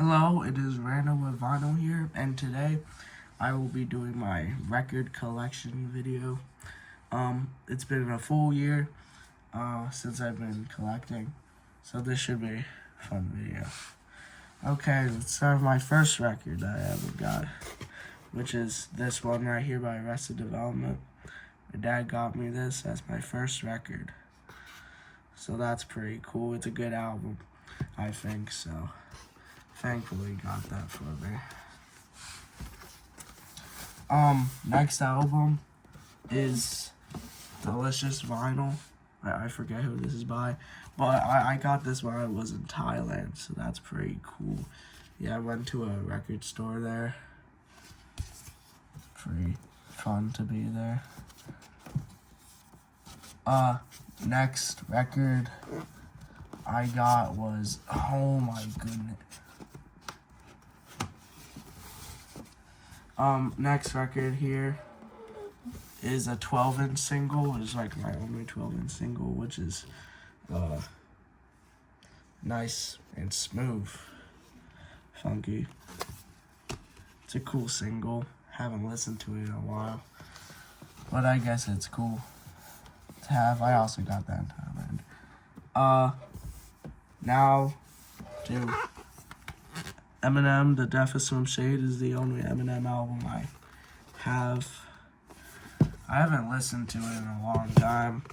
Hello, it is Random with Vinyl here, and today I will be doing my record collection video. It's been a full year since I've been collecting, so this should be a fun video. Okay, let's start with my first record that I ever got, which is this one right here by Arrested Development. My dad got me this as my first record, so that's pretty cool. It's a good album, I think, so thankfully got that for me. Next album is Delicious Vinyl. I forget who this is by, but I got this when I was in Thailand, so that's pretty cool. Yeah, I went to a record store there. Pretty fun to be there. Next record I got was, oh my goodness. Next record here is a 12-inch single. It's like my only 12-inch single, which is nice and smooth, funky. It's a cool single. Haven't listened to it in a while, but I guess it's cool to have. I also got that in Thailand. Now to Eminem, The Death of Slim Shady is the only Eminem album I have. I haven't listened to it in a long time.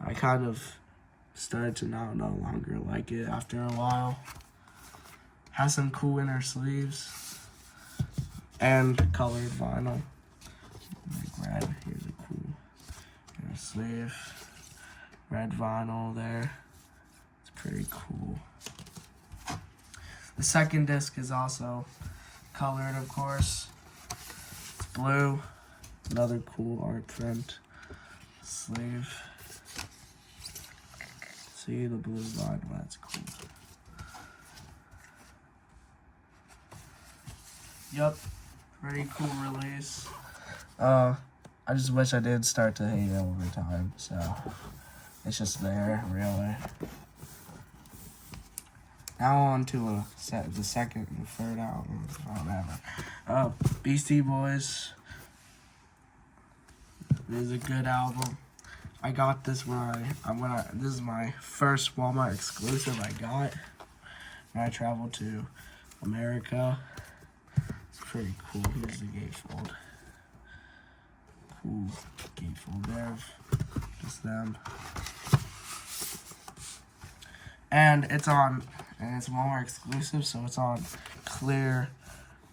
I kind of started to no longer like it after a while. Has some cool inner sleeves and colored vinyl. Like red, here's a cool inner sleeve. Red vinyl there. It's pretty cool. The second disc is also colored, of course. It's blue. Another cool art print. Sleeve. See the blue vinyl, that's cool. Yup, pretty cool release. I just wish I did start to hate it over time, so it's just there, really. Now on to the second and third album, whatever. Beastie Boys is a good album. I got this this is my first Walmart exclusive I got when I traveled to America. It's pretty cool. Here's the gatefold. Cool gatefold there. Just them. And it's Walmart exclusive, so it's on clear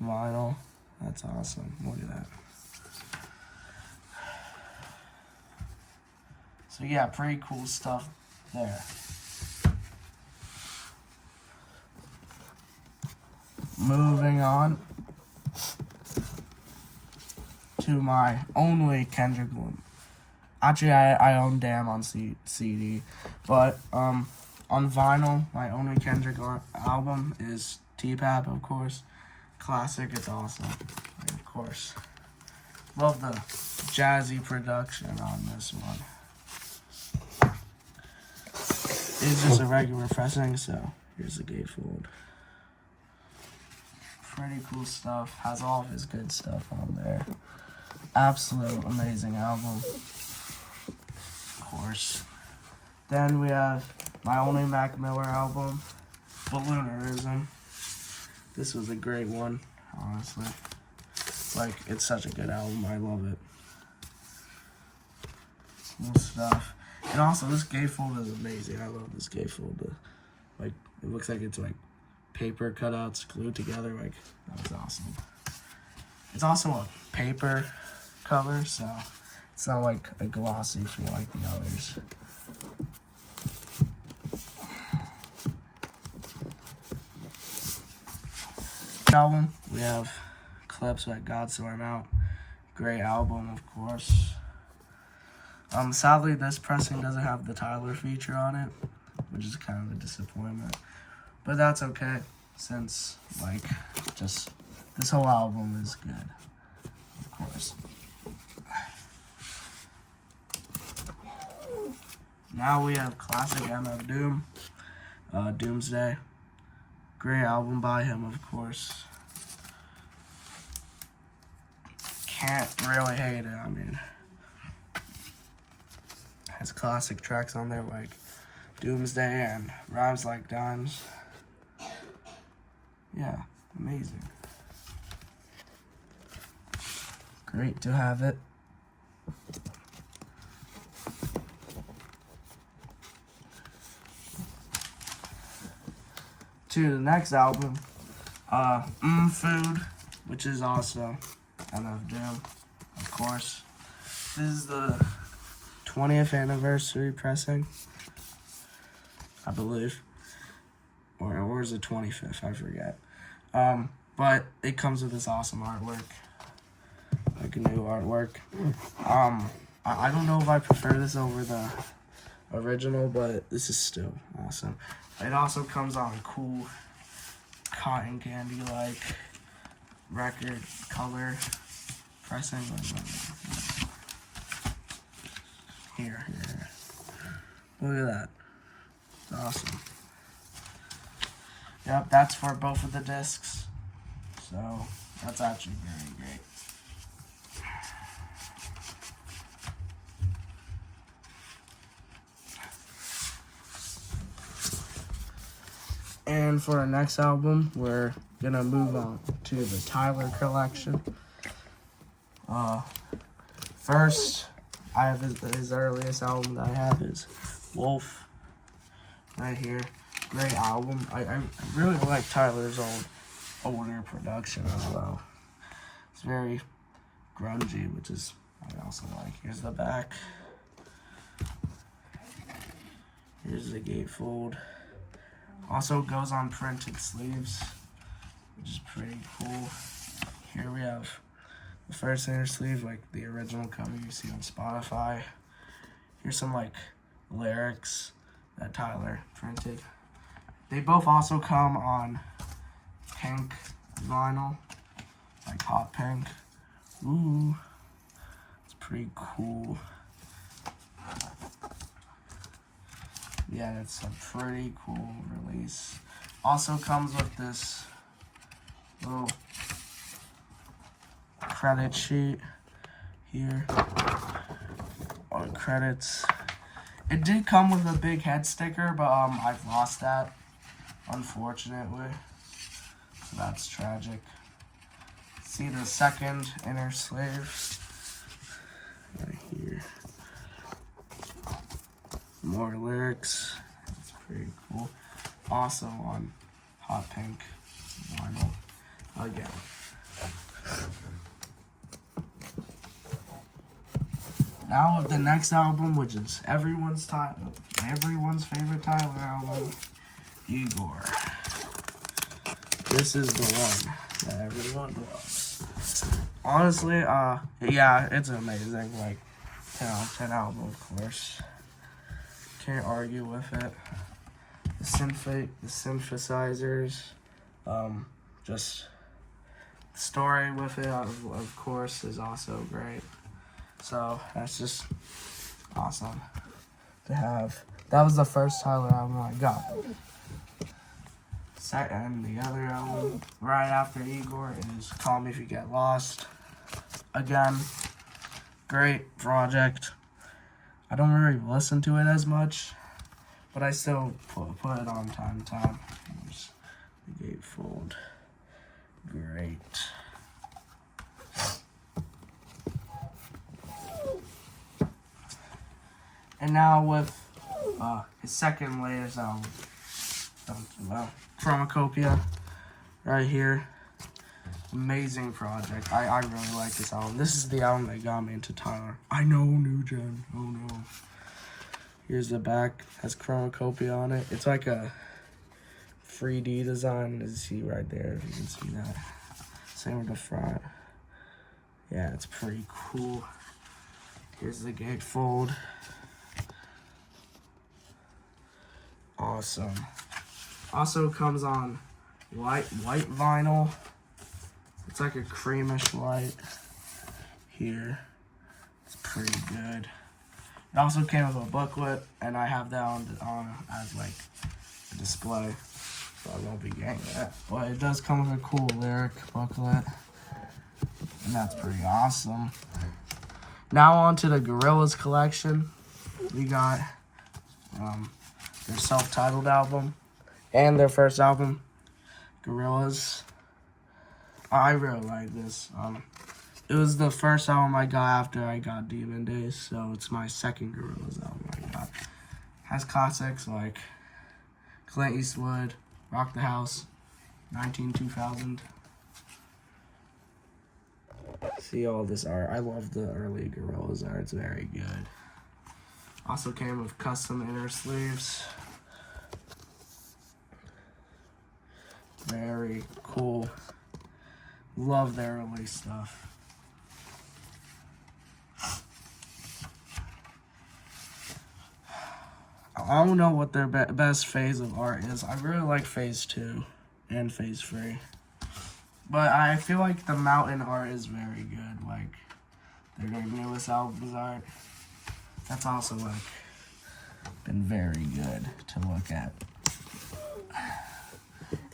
vinyl. That's awesome. Look at that. So yeah, pretty cool stuff there. Moving on to my only Kendrick Lamar. Actually, I own Damn on CD, but on vinyl, my only Kendrick album is T-Pap, of course. Classic, it's awesome. And of course, love the jazzy production on this one. It's just a regular pressing, so here's the gatefold. Pretty cool stuff. Has all of his good stuff on there. Absolute amazing album. Of course. Then we have my only Mac Miller album, Balloonerism. This was a great one, honestly. Like, it's such a good album. I love it. Cool stuff. And also, this gatefold is amazing. I love this gatefold. Like, it looks like it's like paper cutouts glued together. Like, that's awesome. It's also a paper cover, so it's not like a glossy feel like the others. Album, we have Clips by God Sort Out. Great album, of course. Sadly, this pressing doesn't have the Tyler feature on it, which is kind of a disappointment. But that's okay, since, like, just this whole album is good, of course. Now we have classic MF Doom, Doomsday. Great album by him, of course. Can't really hate it. I mean, has classic tracks on there like Doomsday and Rhymes Like Dimes. Yeah, amazing. Great to have it. To the next album, Food, which is also MF Doom, of course. This is the 20th anniversary pressing, I believe, or is it 25th? I forget. But it comes with this awesome artwork, like a new artwork. I don't know if I prefer this over the original, but this is still awesome. It also comes on cool cotton candy like record color pressing. Here. Look at that. It's awesome. Yep, that's for both of the discs. So that's actually very great. And for our next album, we're gonna move on to the Tyler collection. First, I have his earliest album that I have is Wolf, right here. Great album. I really like Tyler's older production as well. It's very grungy, which is I also like. Here's the back. Here's the gatefold. Also goes on printed sleeves, which is pretty cool. Here we have the first inner sleeve, like the original cover you see on Spotify. Here's some like lyrics that Tyler printed. They both also come on pink vinyl, like hot pink. Ooh, it's pretty cool. Yeah, that's a pretty cool release. Also comes with this little credit sheet here. Or credits. It did come with a big head sticker, but I've lost that, unfortunately. So that's tragic. See the second inner sleeve right here. More lyrics. It's pretty cool. Also on hot pink vinyl again. Now with the next album, which is everyone's favorite Tyler album, Igor. This is the one that everyone loves. Honestly, yeah, it's amazing. Like 10 out of 10 album, of course. Can't argue with it. The synthesizers, just the story with it, of course, is also great. So that's just awesome to have. That was the first Tyler album I got. And the other album right after Igor is Call Me If You Get Lost. Again, great project. I don't really listen to it as much, but I still put it on time to time. There's the gatefold. Great. And now with his second latest album, Chromacopia, right here. Amazing project. I really like this album. This is the album that got me into Tyler. I know, New Gen. Oh no. Here's the back. Has Chromacopia on it. It's like a 3D design, as you see right there. If you can see that. Same with the front. Yeah, it's pretty cool. Here's the gatefold. Awesome. Also comes on white vinyl. It's like a creamish white here. It's pretty good. It also came with a booklet, and I have that on as like a display. so I won't be getting that. But it does come with a cool lyric booklet, and that's pretty awesome. Now on to the Gorillaz collection. We got their self-titled album and their first album, Gorillaz. I really like this. It was the first album I got after I got Demon Days, so it's my second Gorillaz album I got. Has classics like Clint Eastwood, Rock the House, 2000. See all this art. I love the early Gorillaz art. It's very good. Also came with custom inner sleeves. Very cool. Love their early stuff. I don't know what their best phase of art is. I really like phase 2 and phase 3. But I feel like the mountain art is very good. Like their newest album's art. That's also like been very good to look at.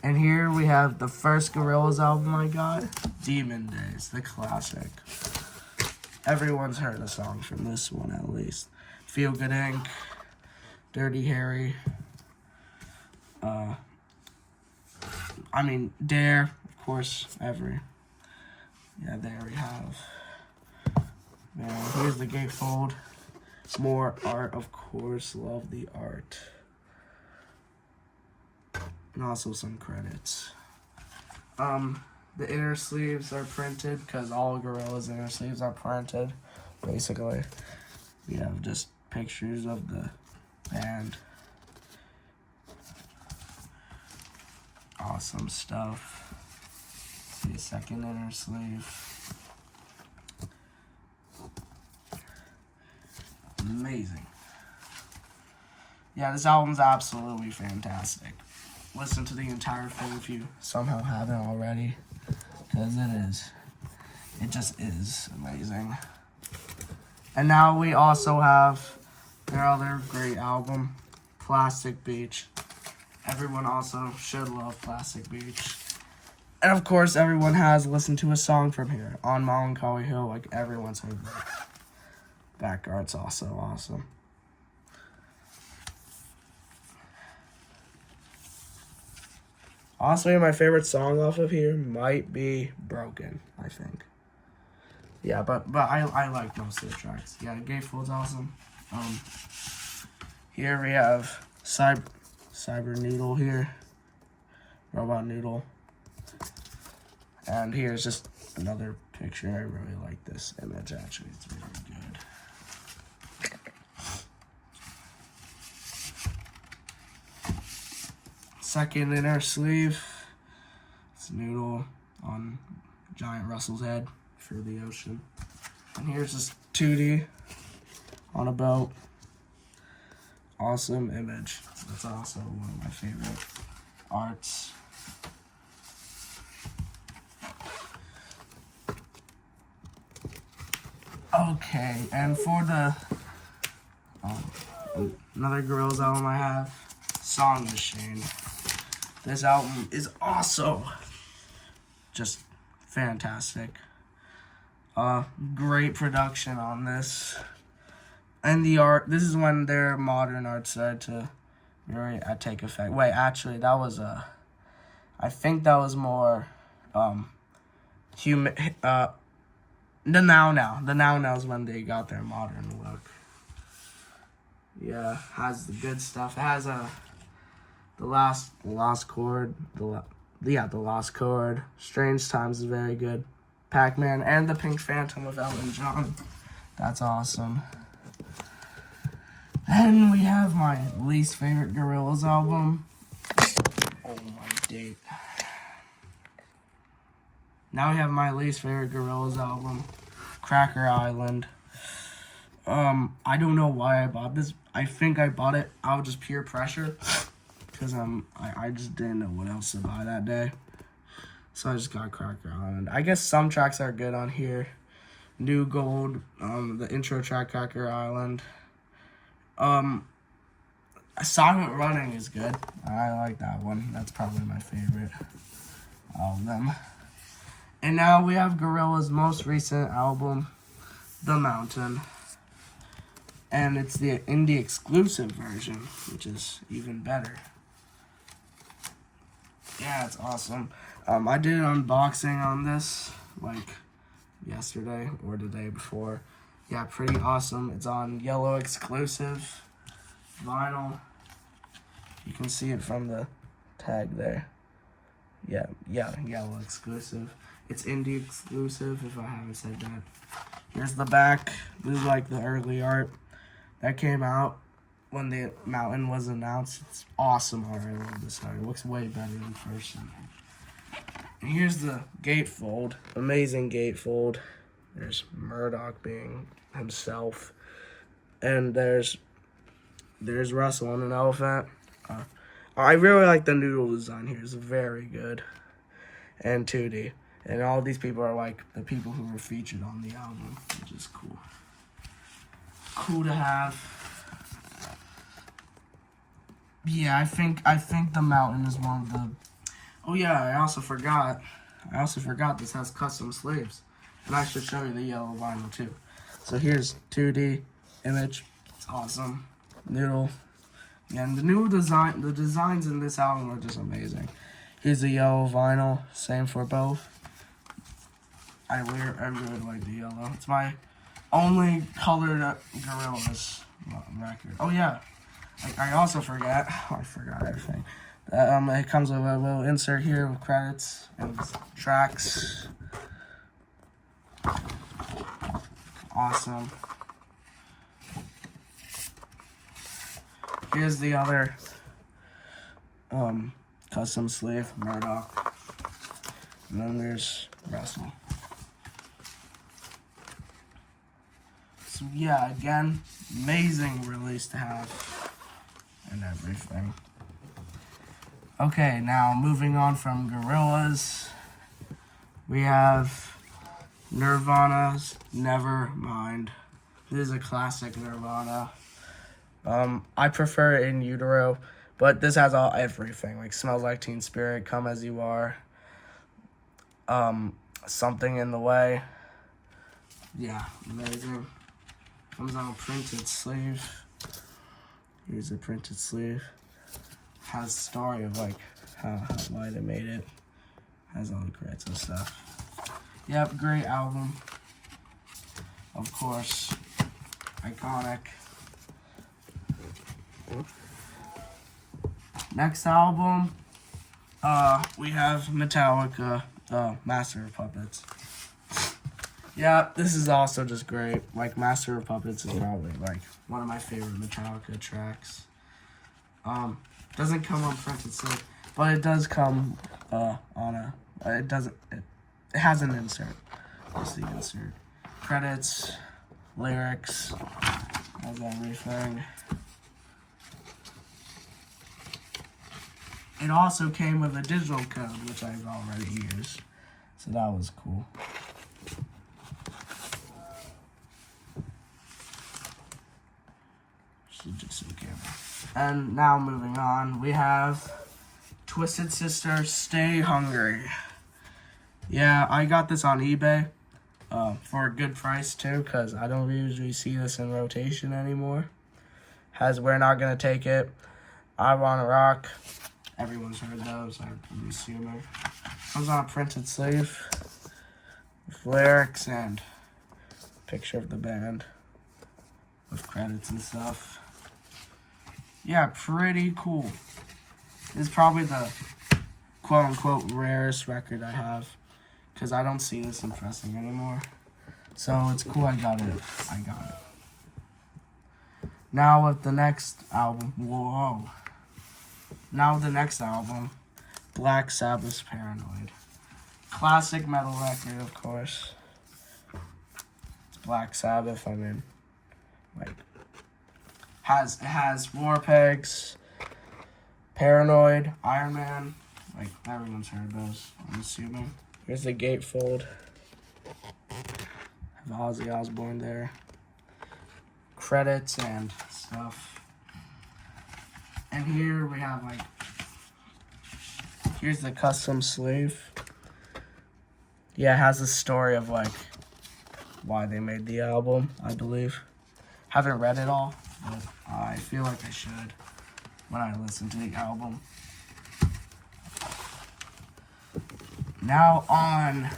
And here we have the first Gorillaz album I got, Demon Days, the classic. Everyone's heard a song from this one at least. Feel Good Inc., Dirty Harry, Dare, of course, yeah, there we have. Man, here's the gatefold. More art, of course, love the art. And also some credits. The inner sleeves are printed, because all Gorillaz inner sleeves are printed, basically. We have just pictures of the band. Awesome stuff. The second inner sleeve. Amazing. Yeah, this album's absolutely fantastic. Listen to the entire thing if you somehow haven't already, because it just is amazing. And now we also have their other great album, Plastic Beach. Everyone also should love Plastic Beach. And of course, everyone has listened to a song from here, On Melancholy Hill, like everyone's heard that. Back art's also awesome. Honestly, my favorite song off of here might be Broken, I think. Yeah, but I like most of the tracks. Yeah, Gatefold's awesome. Here we have Cyber Noodle here. Robot Noodle. And here's just another picture. I really like this image, actually. It's really good. Second inner sleeve. It's Noodle on giant Russell's head for the ocean. And here's just 2D on a boat. Awesome image. That's also one of my favorite arts. Okay, and for the another Gorillaz album I have, Song Machine. This album is also just fantastic. Great production on this. And the art, this is when their modern art started to really take effect. Wait, actually, that was I think that was more the Now Now. The Now Now is when they got their modern look. Yeah, has the good stuff. It has the Lost Chord. The Lost Chord. Strange Times is very good. Pac-Man and the Pink Phantom with Elton John. That's awesome. And we have my least favorite Gorillaz album. Oh my date. Now we have my least favorite Gorillaz album, Cracker Island. I don't know why I bought this. I think I bought it out of just pure pressure, because I just didn't know what else to buy that day. So I just got Cracker Island. I guess some tracks are good on here. New Gold, the intro track, Cracker Island. Silent Running is good. I like that one. That's probably my favorite of them. And now we have Gorillaz' most recent album, The Mountain. And it's the indie exclusive version, which is even better. Yeah, it's awesome. I did an unboxing on this, like, yesterday or the day before. Yeah, pretty awesome. It's on yellow exclusive vinyl. You can see it from the tag there. Yeah, yellow exclusive. It's indie exclusive, if I haven't said that. Here's the back. This is like the early art that came out when the Mountain was announced. It's awesome art. I love this art. It looks way better in person. And here's the gatefold. Amazing gatefold. There's Murdoch being himself. And there's Russell on an elephant. I really like the noodle design here. It's very good. And 2D. And all these people are like the people who were featured on the album, which is cool. Cool to have. Yeah, I think The Mountain is one of the... Oh yeah, I also forgot this has custom sleeves. And I should show you the yellow vinyl too. So here's 2D image. It's awesome. Noodle. Yeah, and the designs in this album are just amazing. Here's the yellow vinyl. Same for both. I really like the yellow. It's my only colored Gorillaz record. Oh yeah, I also forgot. I forgot everything. It comes with a little insert here with credits and tracks. Awesome. Here's the other custom sleeve, Murdoch. And then there's Russell. So yeah, again, amazing release to have and everything. Okay, now moving on from Gorillaz, we have Nirvana's Nevermind. This is a classic Nirvana. I prefer In Utero, but this has everything, like Smells Like Teen Spirit, Come As You Are, Something in the Way. Yeah, amazing. Comes on a printed sleeve. Here's a printed sleeve. Has a story of like why they made it. Has all the credits and stuff. Yep, great album. Of course, iconic. Next album, we have Metallica, Master of Puppets. Yeah, this is also just great. Like, Master of Puppets is probably, like, one of my favorite Metallica tracks. Doesn't come on printed sleeve, but it does come, it has an insert. That's the insert. Credits, lyrics, has everything. It also came with a digital code, which I've already used. So that was cool. And now moving on, we have Twisted Sister, Stay Hungry. Yeah, I got this on eBay for a good price too, because I don't usually see this in rotation anymore. Has We're Not Gonna Take It, I Wanna Rock. Everyone's heard those, I'm assuming. Comes on a printed sleeve with lyrics and picture of the band with credits and stuff. Yeah, pretty cool. This is probably the quote-unquote rarest record I have, because I don't see this in pressing anymore. So it's cool I got it. Now with the next album, Black Sabbath's Paranoid. Classic metal record, of course. It's Black Sabbath, I mean, like, it has Warpegs, Paranoid, Iron Man, like, everyone's heard those, I'm assuming. Here's the gatefold. Have Ozzy Osbourne there. Credits and stuff. And here we have like, here's the custom sleeve. Yeah, it has a story of like why they made the album, I believe. Haven't read it all, but I feel like I should when I listen to the album. Now on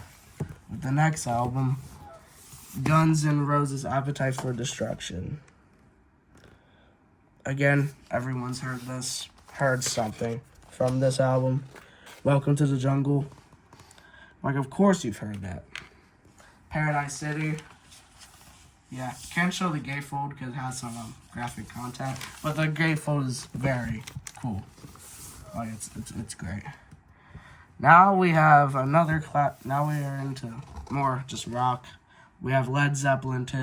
with the next album, Guns N' Roses' Appetite for Destruction. Again, everyone's heard something from this album. Welcome to the Jungle. Like, of course you've heard that. Paradise City. Yeah, can't show the gatefold because it has some graphic content, but the gatefold is very cool. Like, it's great. Now we have another now we are into more just rock. We have Led Zeppelin 2.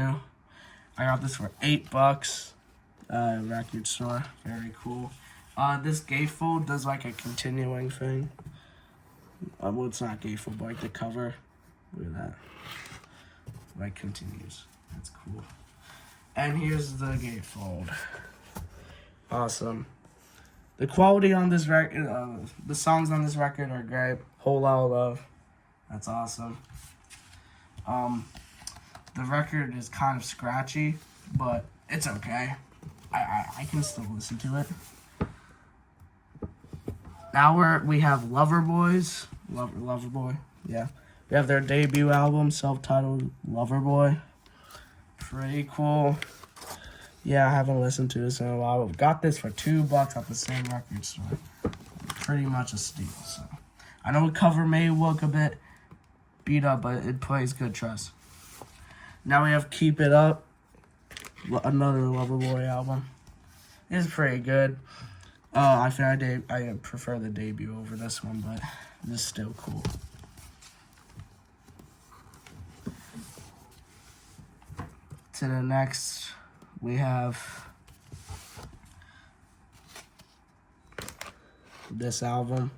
I got this for $8. Record store. Very cool. This gatefold does like a continuing thing. Well, it's not gatefold, but like the cover. Look at that. Like continues. That's cool. And here's the gatefold. Awesome. The quality on this record, the songs on this record are great. Whole Lot of Love. That's awesome. The record is kind of scratchy, but it's okay. I can still listen to it. Now we have Loverboys. Loverboy, yeah. We have their debut album, self-titled Loverboy. Pretty cool. Yeah, I haven't listened to this in a while. Got this for $2 at the same record store. Pretty much a steal. So I know the cover may look a bit beat up, but it plays good, trust. Now we have Keep It Up, another Loverboy album. It's pretty good. I prefer the debut over this one, but it's still cool. To the next, we have this album,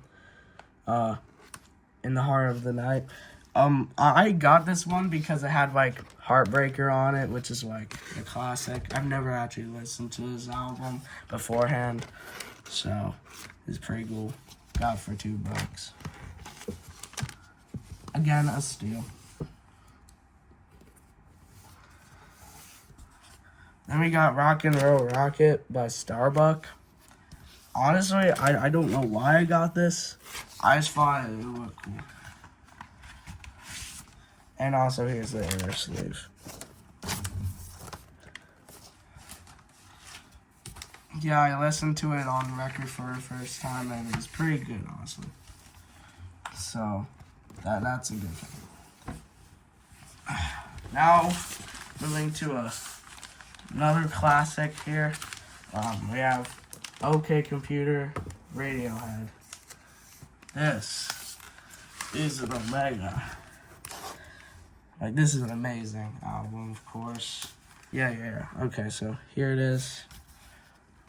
In the Heart of the Night. I got this one because it had like Heartbreaker on it, which is like a classic. I've never actually listened to this album beforehand, so it's pretty cool. Got it for $2. Again, a steal. Then we got Rock and Roll Rocket by Starbuck. Honestly, I don't know why I got this. I just thought it looked cool. And also, here's the inner sleeve. Yeah, I listened to it on record for the first time, and it was pretty good, honestly. So, that's a good thing. Now, moving to another classic here. We have OK Computer, Radiohead. This is an Omega. Like, this is an amazing album, of course. Yeah. Okay, so here it is.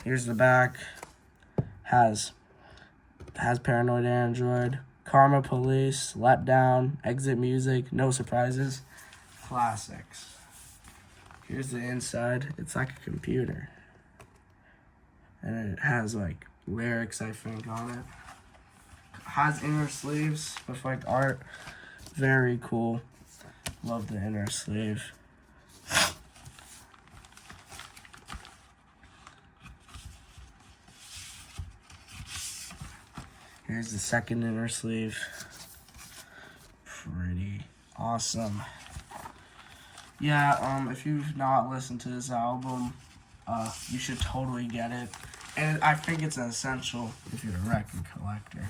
Here's the back. Has Paranoid Android, Karma Police, Let Down, Exit Music, No Surprises. Classics. Here's the inside. It's like a computer. And it has, like, lyrics, I think, on it. Has inner sleeves with, like, art. Very cool. Love the inner sleeve. Here's the second inner sleeve. Pretty awesome. Yeah, if you've not listened to this album, you should totally get it. And I think it's an essential if you're a record collector.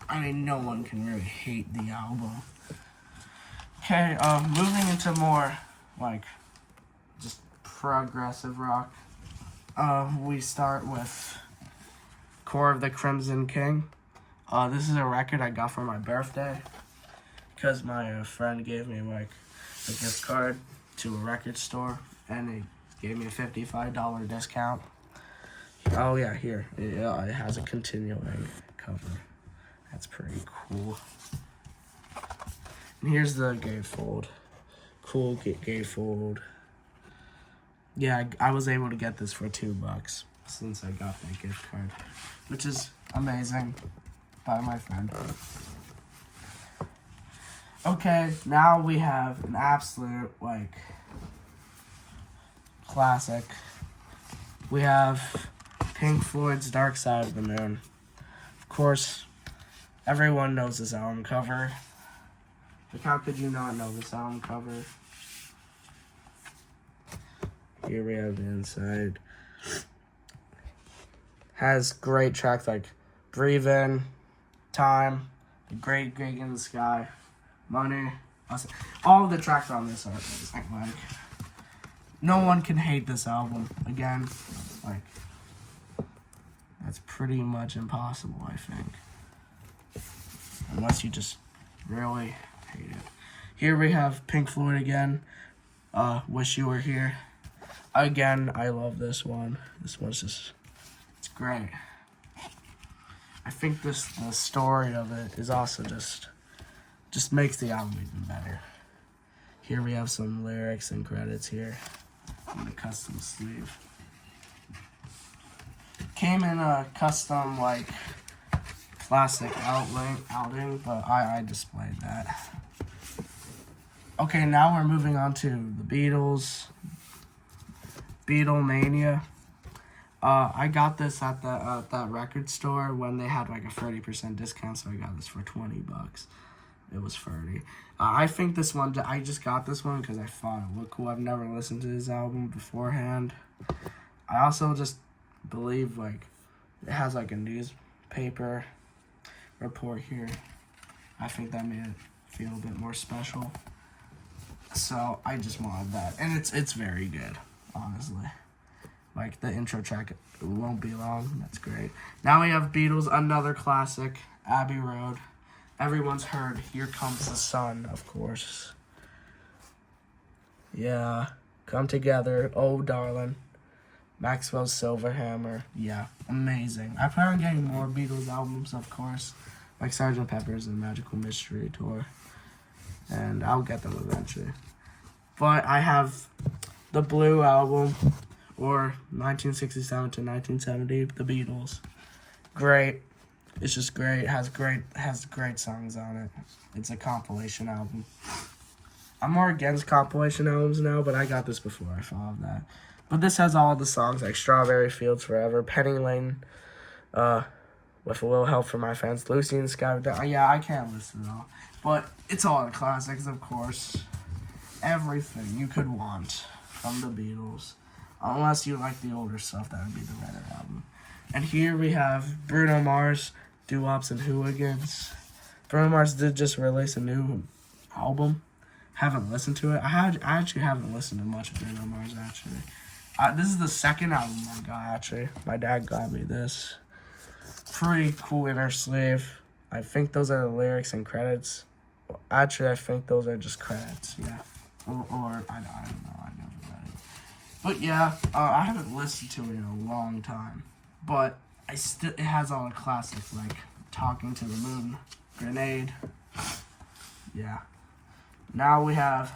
I mean, no one can really hate the album. Okay, moving into more, like, just progressive rock. We start with Core of the Crimson King. This is a record I got for my birthday because my friend gave me, like, a gift card to a record store, and they gave me a $55 discount. Oh, yeah, here. It has a continuing cover. That's pretty cool. And here's the gatefold. Cool gatefold. Yeah, I was able to get this for $2. since I got that gift card, which is amazing by my friend. Okay, now we have an absolute, like, classic. We have Pink Floyd's Dark Side of the Moon. Of course, everyone knows this album cover. Like, how could you not know this album cover? Here we have the inside. Has great tracks like Breathe In, Time, Great Gig in the Sky, Money. All of the tracks on this are amazing. Like, no one can hate this album. Again, like, that's pretty much impossible, I think. Unless you just really hate it. Here we have Pink Floyd again. Wish You Were Here. Again, I love this one. This one's just, it's great. I think the story of it is also just makes the album even better. Here we have some lyrics and credits here on the custom sleeve. Came in a custom, like, plastic outing, but I displayed that. Okay, now we're moving on to the Beatles. Beatlemania. I got this at that record store when they had like a 30% discount, so I got this for $20. It was 30. I think this one, I just got this one because I thought it looked cool. I've never listened to this album beforehand. I also just believe, like, it has like a newspaper report here. I think that made it feel a bit more special. So I just wanted that. And it's very good, honestly. Like, the intro track, it won't be long. That's great. Now we have Beatles, another classic, Abbey Road. Everyone's heard Here Comes the Sun, of course. Yeah. Come Together, Oh Darling. Maxwell's Silver Hammer. Yeah, amazing. I plan on getting more Beatles albums, of course. Like Sgt. Pepper's and Magical Mystery Tour. And I'll get them eventually. But I have the Blue Album, or 1967 to 1970, The Beatles. Great. It's just great. It has great songs on it. It's a compilation album. I'm more against compilation albums now, but I got this before I thought of that. But this has all the songs like Strawberry Fields Forever, Penny Lane, with a little help from my fans, Lucy in the Sky. Yeah, I can't list it all. But it's all the classics, of course. Everything you could want from the Beatles. Unless you like the older stuff, that would be the better album. And here we have Bruno Mars, Doo-Wops and Hooligans. Bruno Mars did just release a new album. Haven't listened to it. I actually haven't listened to much of Bruno Mars, actually. This is the second album I got, actually. My dad got me this. Pretty cool inner sleeve. I think those are the lyrics and credits. Actually, I think those are just credits, yeah. Or I don't know. I never read it. But yeah, I haven't listened to it in a long time. But it has all the classics, like Talking to the Moon, Grenade. Yeah. Now we have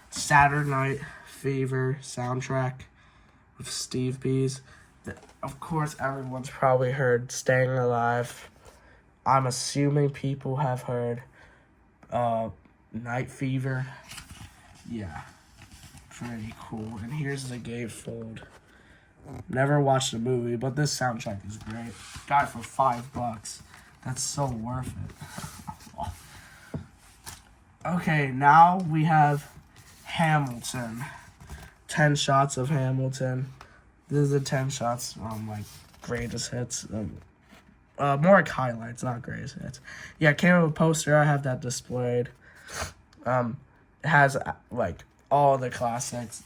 Saturday Night Fever soundtrack with Steve Pease. Of course, everyone's probably heard Staying Alive. I'm assuming people have heard Night Fever. Yeah, pretty cool. And here's the gatefold. Never watched the movie, but this soundtrack is great. Got it for $5. That's so worth it. Okay, now we have Hamilton. 10 shots of Hamilton. This is the 10 shots, like, greatest hits. More like highlights, not greatest hits. Yeah, it came with a poster. I have that displayed. It has, like, all the classics.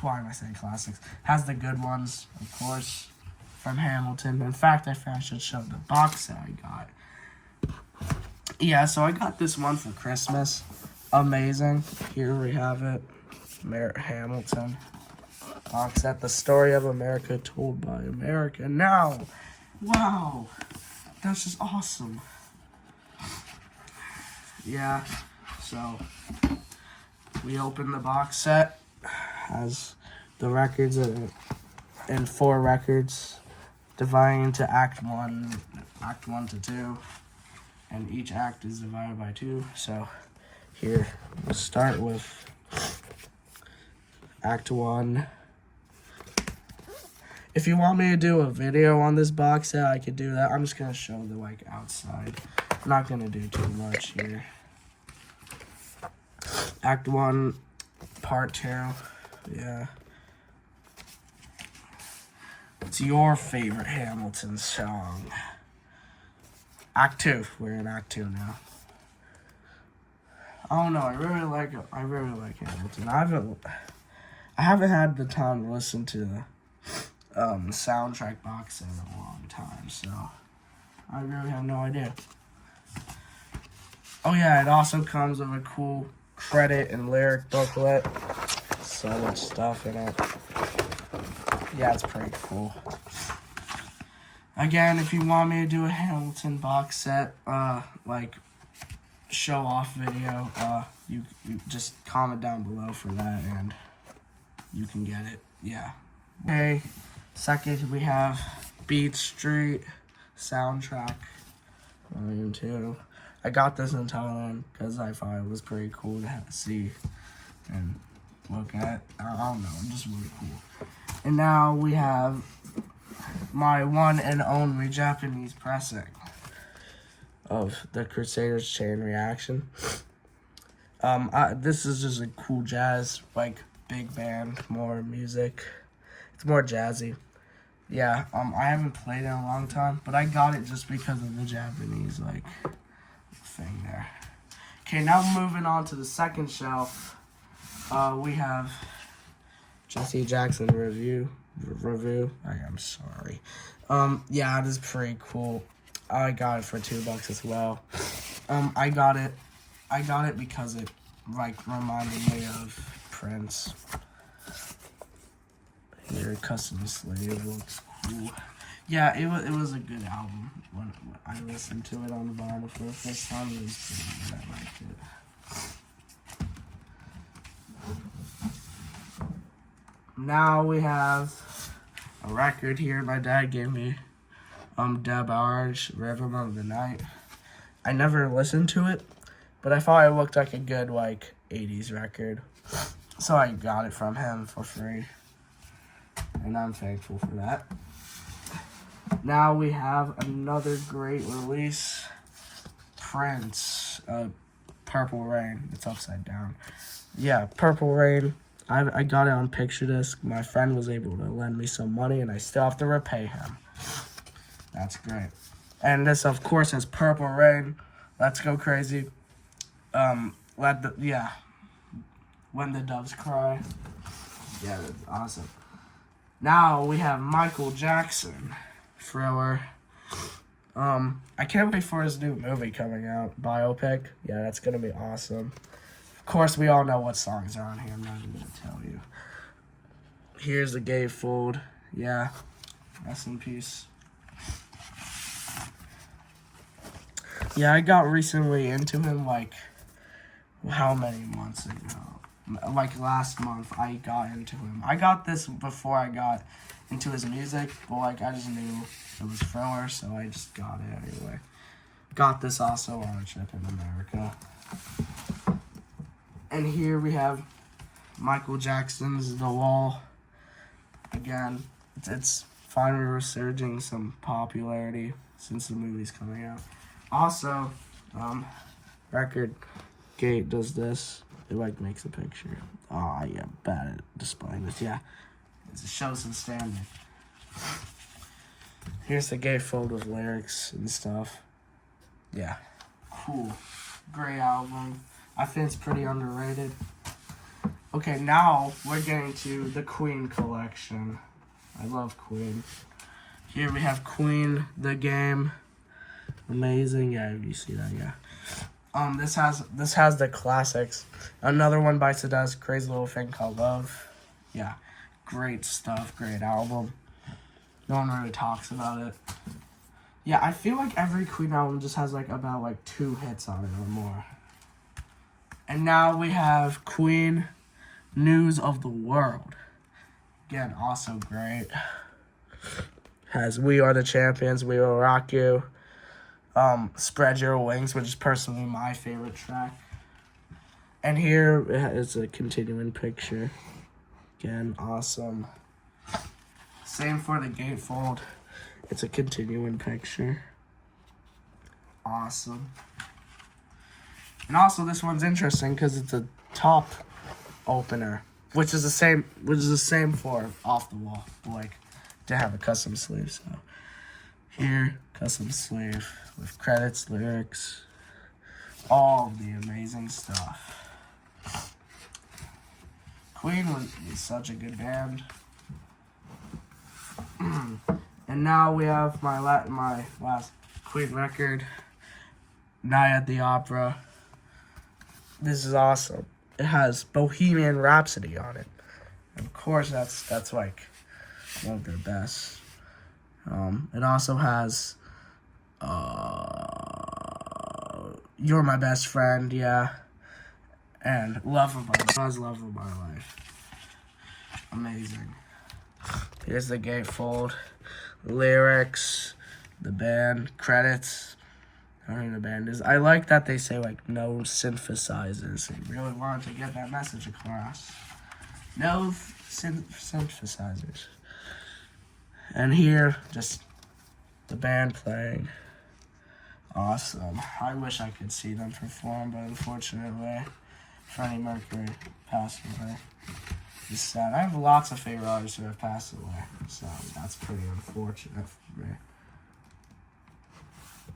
Why am I saying classics? Has the good ones, of course, from Hamilton. In fact, I think I should show the box set I got. Yeah, so I got this one for Christmas. Amazing. Here we have it. Hamilton. Box set. The Story of America Told by America Now. Wow. That's just awesome. Yeah, so we open the box set. Has the records in it. in 4 records, dividing into Act 1 to 2, and each act is divided by 2. So here, we'll start with Act 1. If you want me to do a video on this box set, I could do that. I'm just gonna show the outside. I'm not gonna do too much here. Act 1, Part 2. Yeah. What's your favorite Hamilton song? Act 2. We're in Act 2 now. I don't know. I really like Hamilton. I haven't had the time to listen to the soundtrack box set in a long time, so I really have no idea. Oh yeah, it also comes with a cool credit and lyric booklet. So much stuff in it. Yeah, it's pretty cool. Again, if you want me to do a Hamilton box set, show off video, you just comment down below for that and you can get it. Yeah. Okay. Second, we have Beat Street soundtrack Volume 2. I got this in Thailand because I thought it was pretty cool to see and look at. I don't know, just really cool. And now we have my one and only Japanese pressing of the Crusaders Chain Reaction. This is just a cool jazz, big band, more music. It's more jazzy. Yeah, I haven't played it in a long time, but I got it just because of the Japanese, thing there. Okay, now moving on to the second shelf, we have Jesse Jackson review. I'm sorry. Yeah, it is pretty cool. I got it for $2 as well. I got it because it reminded me of Prince. Here, Custom Slave looks cool. Yeah, it was a good album. When I listened to it on vinyl for the first time, it was pretty good. I liked it. Now we have a record here my dad gave me. DeBarge, Rhythm of the Night. I never listened to it, but I thought it looked like a good 80s record. So I got it from him for free. And I'm thankful for that. Now we have another great release. Prince, Purple Rain. It's upside down. Yeah, Purple Rain. I got it on Picture Disc. My friend was able to lend me some money, and I still have to repay him. That's great. And this, of course, has Purple Rain. Let's Go Crazy. When the Doves Cry. Yeah, that's awesome. Now we have Michael Jackson, Thriller. I can't wait for his new movie coming out, biopic. Yeah, that's gonna be awesome. Of course, we all know what songs are on here. I'm not even gonna tell you. Here's the gatefold. Yeah, rest in peace. Yeah, I got recently into him, how many months ago? Last month, I got into him. I got this before I got into his music, but, I just knew it was Thriller, so I just got it anyway. Got this also on a trip in America. And here we have Michael Jackson's The Wall. Again, it's finally resurging some popularity since the movie's coming out. Also, Record Gate does this. It makes a picture. Oh, yeah, bad at displaying this. Yeah, it shows some standard. Here's the gatefold with lyrics and stuff. Yeah, cool. Great album. I think it's pretty underrated. Okay, now we're getting to the Queen collection. I love Queen. Here we have Queen, The Game. Amazing. Yeah, you see that, yeah. This has the classics. Another one by Sedez, Crazy Little Thing Called Love. Yeah, great stuff, great album. No one really talks about it. Yeah, I feel like every Queen album just has about 2 hits on it or more. And now we have Queen, News of the World. Again, also great. Has We Are the Champions, We Will Rock You. Spread Your Wings, which is personally my favorite track. And here is a continuing picture. Again, awesome. Same for the gatefold. It's a continuing picture. Awesome. And also this one's interesting because it's a top opener, which is the same for Off the Wall. Like to have a custom sleeve. So here, custom sleeve with credits, lyrics, all of the amazing stuff. Queen was such a good band. And now we have my last Queen record, Night at the Opera. This is awesome. It has Bohemian Rhapsody on it. Of course, that's like one of their best. It also has You're My Best Friend, yeah. And Love of My Life. Amazing. Here's the gatefold. Lyrics, the band, credits. I don't know who the band is. I like that they say, like, no synthesizers. They really wanted to get that message across. No synthesizers. And here, just the band playing. Awesome. I wish I could see them perform, but unfortunately, Freddie Mercury passed away. It's sad. I have lots of favorite artists who have passed away, so that's pretty unfortunate for me.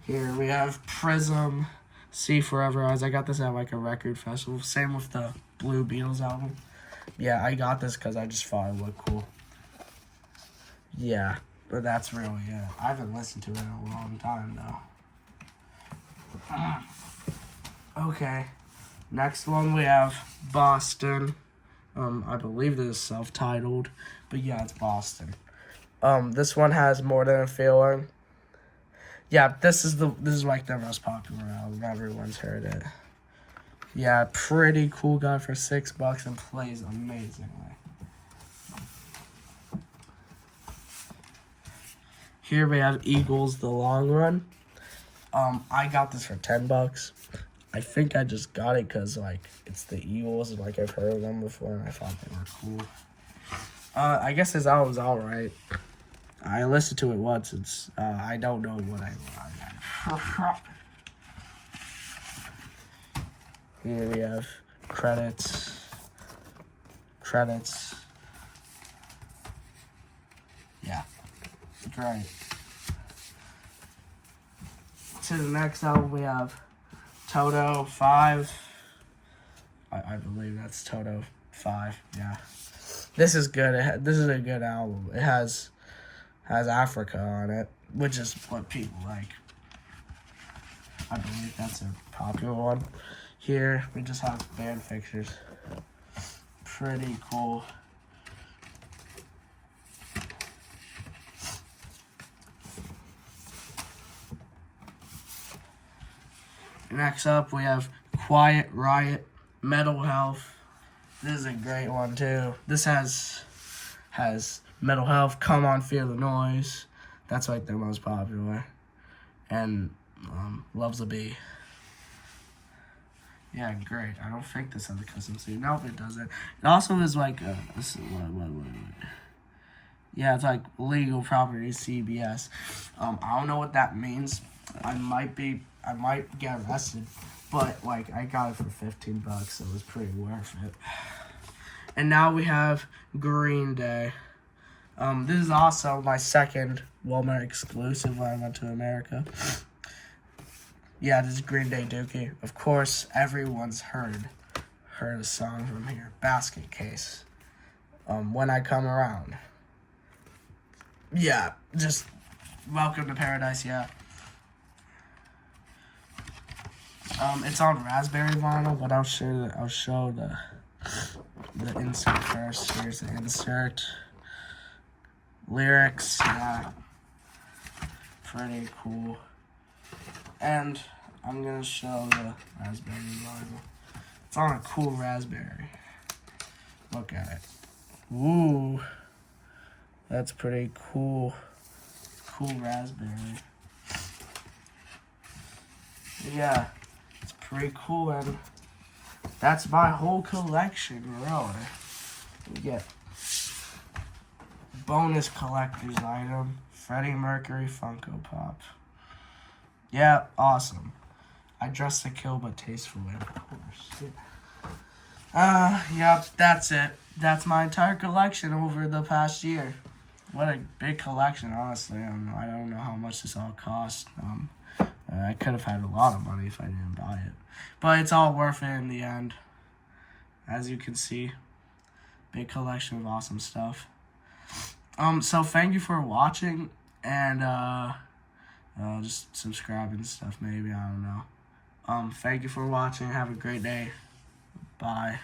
Here we have Prism, See Forever Eyes. I got this at like a record festival. Same with the Blue Beatles album. Yeah, I got this because I just thought it looked cool. Yeah, but that's really it. I haven't listened to it in a long time, though. Okay, next one we have Boston. I believe this is self-titled, but yeah, it's Boston. This one has More Than a Feeling. Yeah, this is like their most popular album. Everyone's heard it. Yeah, pretty cool guy for $6 and plays amazingly. Here we have Eagles, The Long Run. I got this for $10. I think I just got it because, like, it's the Eagles, and, like, I've heard of them before, and I thought they were cool. I guess this album's alright. I listened to it once. It's, I don't know what I like. Here we have credits. Yeah. Great. To the next album, we have Toto 5. I believe that's Toto 5, yeah. This is good. This is a good album. It has Africa on it, which is what people like. I believe that's a popular one. Here, we just have band pictures. Pretty cool. Next up, we have Quiet Riot, Mental Health. This is a great one, too. This has Mental Health, Come On, Feel the Noise. That's like their most popular. And Love's a Bee. Yeah, great. I don't think this has a custom sleeve. Nope, it doesn't. It also is like yeah, it's like legal property, CBS. I don't know what that means. I might get arrested, but like I got it for $15, so it was pretty worth it. And now we have Green Day. This is also my second Walmart exclusive when I went to America. Yeah, this is Green Day Dookie. Of course, everyone's heard a song from here. Basket Case. When I Come Around. Yeah, just Welcome to Paradise, yeah. It's on raspberry vinyl, but I'll show the insert first. Here's the insert. Lyrics, yeah. Pretty cool. And I'm gonna show the raspberry vinyl. It's on a cool raspberry. Look at it. Ooh. That's pretty cool. Cool raspberry. Yeah, it's pretty cool, and that's my whole collection, really. We get bonus collector's item, Freddie Mercury Funko Pop. Yeah, awesome. I dress to kill, but tastefully, of course. Yep, that's it. That's my entire collection over the past year. What a big collection, honestly. I don't know how much this all cost. I could have had a lot of money if I didn't buy it. But it's all worth it in the end. As you can see, big collection of awesome stuff. So thank you for watching, and just subscribe and stuff maybe, I don't know. Thank you for watching. Have a great day. Bye.